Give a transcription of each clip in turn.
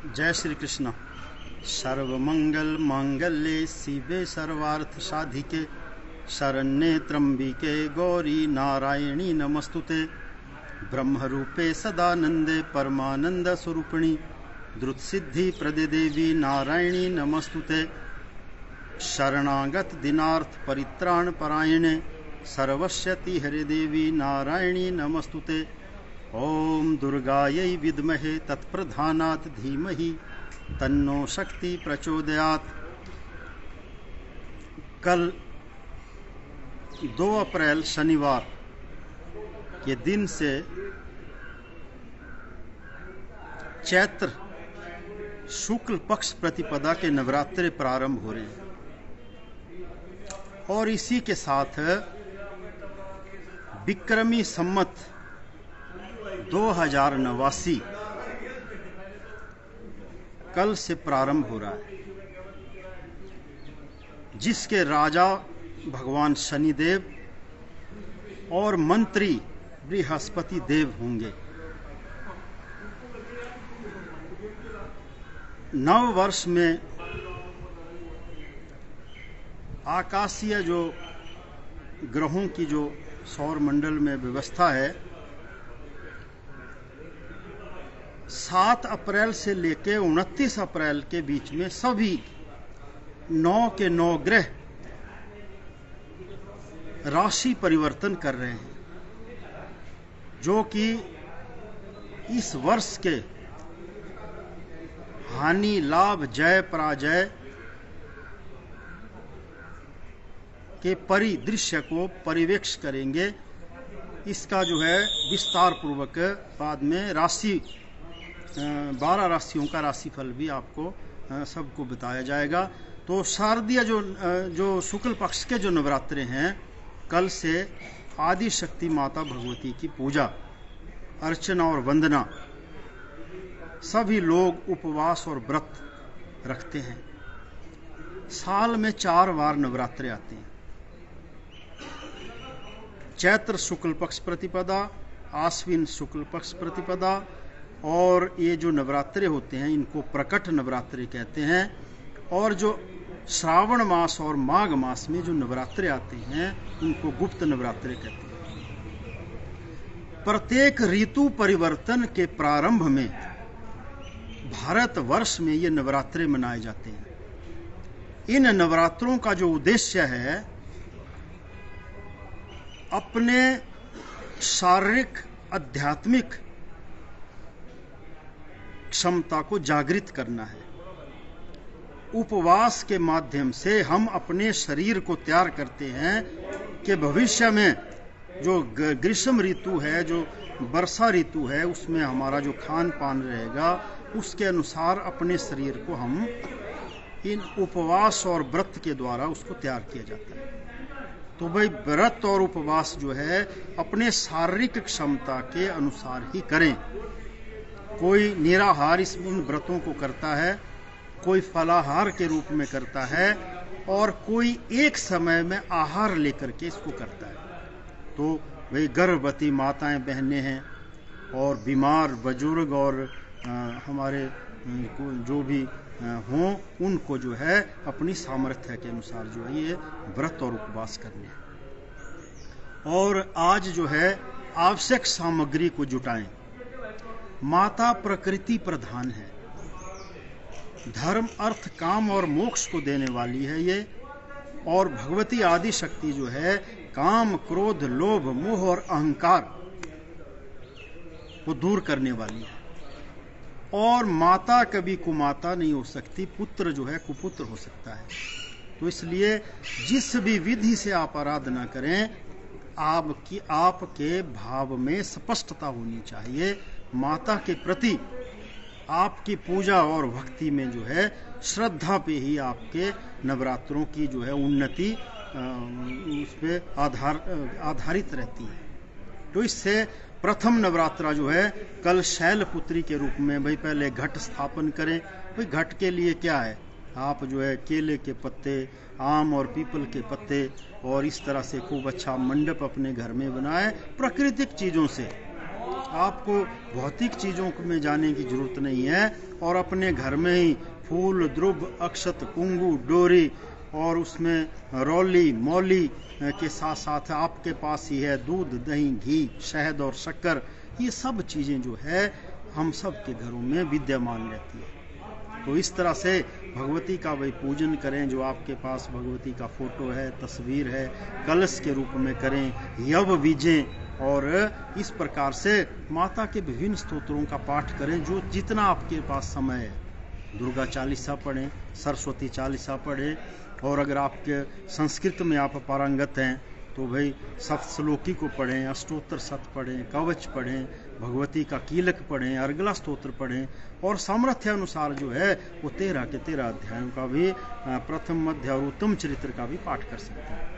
जय श्री कृष्ण। सर्वमंगल मांगल्ये शिवे सर्वार्थ साधिके शरण्ये त्र्यंबिके गौरी नारायणी नमस्तुते। ब्रह्मरूपे सदानंदे परमानंद स्वरूपिणी द्रुत सिद्धि प्रदे देवी नारायणी नमस्तुते। शरणागत दिनार्थ परित्राण परायणे सर्वस्यति हरे देवी नारायणी नमस्तुते। ओम दुर्गायै विद्महे तत्प्रधानात् धीमहि तन्नो शक्ति प्रचोदयात्। कल 2 अप्रैल शनिवार के दिन से चैत्र शुक्ल पक्ष प्रतिपदा के नवरात्रे प्रारंभ हो रहे हैं और इसी के साथ विक्रमी संमत 2089 कल से प्रारंभ हो रहा है, जिसके राजा भगवान शनिदेव और मंत्री बृहस्पति देव होंगे। नव वर्ष में आकाशीय जो ग्रहों की जो सौर मंडल में व्यवस्था है, 7 अप्रैल से लेकर 29 अप्रैल के बीच में सभी 9 के 9 ग्रह राशि परिवर्तन कर रहे हैं, जो कि इस वर्ष के हानि लाभ जय पराजय के परिदृश्य को परिवेक्ष करेंगे। इसका जो है विस्तार पूर्वक बाद में 12 राशियों का राशिफल भी आपको सबको बताया जाएगा। तो शारदीय जो शुक्ल पक्ष के जो नवरात्रे हैं, कल से आदि शक्ति माता भगवती की पूजा अर्चना और वंदना सभी लोग उपवास और व्रत रखते हैं। साल में 4 बार नवरात्रे आते हैं। चैत्र शुक्ल पक्ष प्रतिपदा, आश्विन शुक्ल पक्ष प्रतिपदा, और ये जो नवरात्रे होते हैं इनको प्रकट नवरात्रे कहते हैं। और जो श्रावण मास और माघ मास में जो नवरात्रे आते हैं उनको गुप्त नवरात्रे कहते हैं। प्रत्येक ऋतु परिवर्तन के प्रारंभ में भारत वर्ष में ये नवरात्रे मनाए जाते हैं। इन नवरात्रों का जो उद्देश्य है, अपने शारीरिक आध्यात्मिक क्षमता को जागृत करना है। उपवास के माध्यम से हम अपने शरीर को तैयार करते हैं कि भविष्य में जो ग्रीष्म ऋतु है, जो वर्षा ऋतु है, उसमें हमारा जो खान पान रहेगा उसके अनुसार अपने शरीर को हम इन उपवास और व्रत के द्वारा उसको तैयार किया जाता है। तो भाई व्रत और उपवास जो है अपने शारीरिक क्षमता के अनुसार ही करें। कोई निराहार इन व्रतों को करता है, कोई फलाहार के रूप में करता है, और कोई एक समय में आहार लेकर के इसको करता है। तो वही गर्भवती माताएं बहनें हैं और बीमार बुजुर्ग और हमारे जो भी हों, उनको जो है अपनी सामर्थ्य के अनुसार जो है ये व्रत और उपवास करने हैं। और आज जो है आवश्यक सामग्री को जुटाएं। माता प्रकृति प्रधान है, धर्म अर्थ काम और मोक्ष को देने वाली है ये। और भगवती आदि शक्ति जो है काम क्रोध लोभ मोह और अहंकार को दूर करने वाली है। और माता कभी कुमाता नहीं हो सकती, पुत्र जो है कुपुत्र हो सकता है। तो इसलिए जिस भी विधि से आप आराधना करें, आपके भाव में स्पष्टता होनी चाहिए। माता के प्रति आपकी पूजा और भक्ति में जो है श्रद्धा पे ही आपके नवरात्रों की जो है उन्नति उस पे आधारित रहती है। तो इससे प्रथम नवरात्रा जो है कल शैलपुत्री के रूप में भाई पहले घट स्थापन करें। भाई घट के लिए क्या है, आप जो है केले के पत्ते, आम और पीपल के पत्ते और इस तरह से खूब अच्छा मंडप अपने घर में बनाए, प्राकृतिक चीज़ों से आपको भौतिक चीज़ों में जाने की जरूरत नहीं है, और अपने घर में ही फूल, द्रुव, अक्षत, कुंगू, डोरी और उसमें रौली, मौली के साथ साथ आपके पास ही है दूध, दही, घी, शहद और शक्कर। ये सब चीज़ें जो है हम सब के घरों में विद्यमान रहती है। तो इस तरह से भगवती का वही पूजन करें। जो आपके पास भगवती का फोटो है, तस्वीर है, कलश के रूप में करें, यव बीजें, और इस प्रकार से माता के विभिन्न स्तोत्रों का पाठ करें जो जितना आपके पास समय है। दुर्गा चालीसा पढ़ें, सरस्वती चालीसा पढ़ें, और अगर आपके संस्कृत में आप पारंगत हैं तो भाई सप्तश्लोकी को पढ़ें, अष्टोत्तर शत पढ़ें, कवच पढ़ें, भगवती का कीलक पढ़ें, अर्गला स्तोत्र पढ़ें, और सामर्थ्य अनुसार जो है वो 13 के 13 अध्यायों का भी प्रथम, मध्य और उत्तम चरित्र का भी पाठ कर सकते हैं।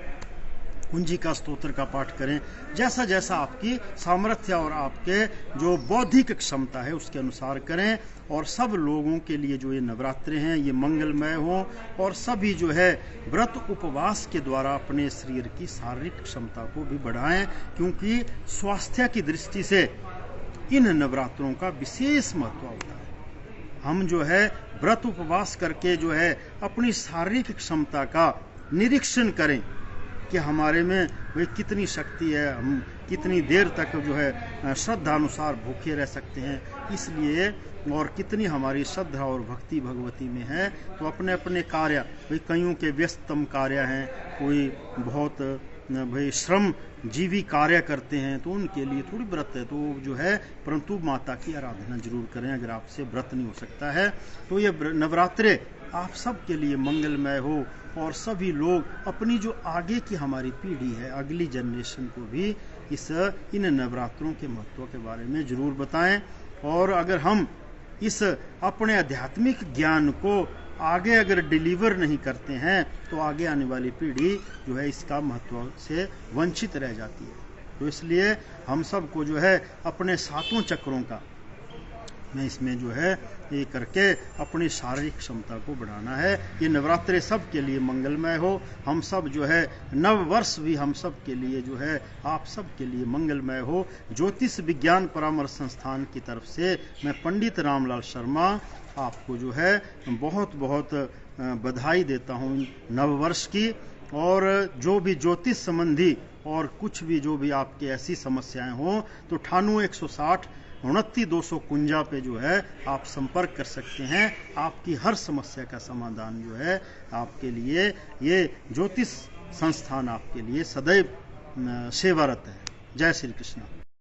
कुंजी का स्तोत्र का पाठ करें, जैसा जैसा आपकी सामर्थ्य और आपके जो बौद्धिक क्षमता है उसके अनुसार करें। और सब लोगों के लिए जो ये नवरात्रे हैं ये मंगलमय हों, और सभी जो है व्रत उपवास के द्वारा अपने शरीर की शारीरिक क्षमता को भी बढ़ाएं, क्योंकि स्वास्थ्य की दृष्टि से इन नवरात्रों का विशेष महत्व होता है। हम जो है व्रत उपवास करके जो है अपनी शारीरिक क्षमता का निरीक्षण करें कि हमारे में वे कितनी शक्ति है, हम कितनी देर तक जो है श्रद्धा अनुसार भूखे रह सकते हैं। इसलिए और कितनी हमारी श्रद्धा और भक्ति भगवती में है, तो अपने अपने कार्य, भाई कईयों के व्यस्ततम कार्य हैं, कोई बहुत भाई श्रम जीवी कार्य करते हैं, तो उनके लिए थोड़ी व्रत है तो जो है, परंतु माता की आराधना जरूर करें। अगर आपसे व्रत नहीं हो सकता है तो ये नवरात्रे आप सब के लिए मंगलमय हो, और सभी लोग अपनी जो आगे की हमारी पीढ़ी है, अगली जनरेशन को भी इन नवरात्रों के महत्व के बारे में जरूर बताएं। और अगर हम इस अपने आध्यात्मिक ज्ञान को आगे अगर डिलीवर नहीं करते हैं तो आगे आने वाली पीढ़ी जो है इसका महत्व से वंचित रह जाती है। तो इसलिए हम सब को जो है अपने सातों चक्रों का में इसमें जो है ये करके अपनी शारीरिक क्षमता को बढ़ाना है। ये नवरात्रे सब के लिए मंगलमय हो। हम सब जो है नव वर्ष भी हम सब के लिए जो है आप सब के लिए मंगलमय हो। ज्योतिष विज्ञान परामर्श संस्थान की तरफ से मैं पंडित रामलाल शर्मा आपको जो है बहुत बहुत बधाई देता हूँ नव वर्ष की। और जो भी ज्योतिष संबंधी और कुछ भी जो भी आपके ऐसी समस्याएं हों तो 98 160 29 पे जो है आप संपर्क कर सकते हैं। आपकी हर समस्या का समाधान जो है आपके लिए ये ज्योतिष संस्थान आपके लिए सदैव सेवारत है। जय श्री कृष्ण।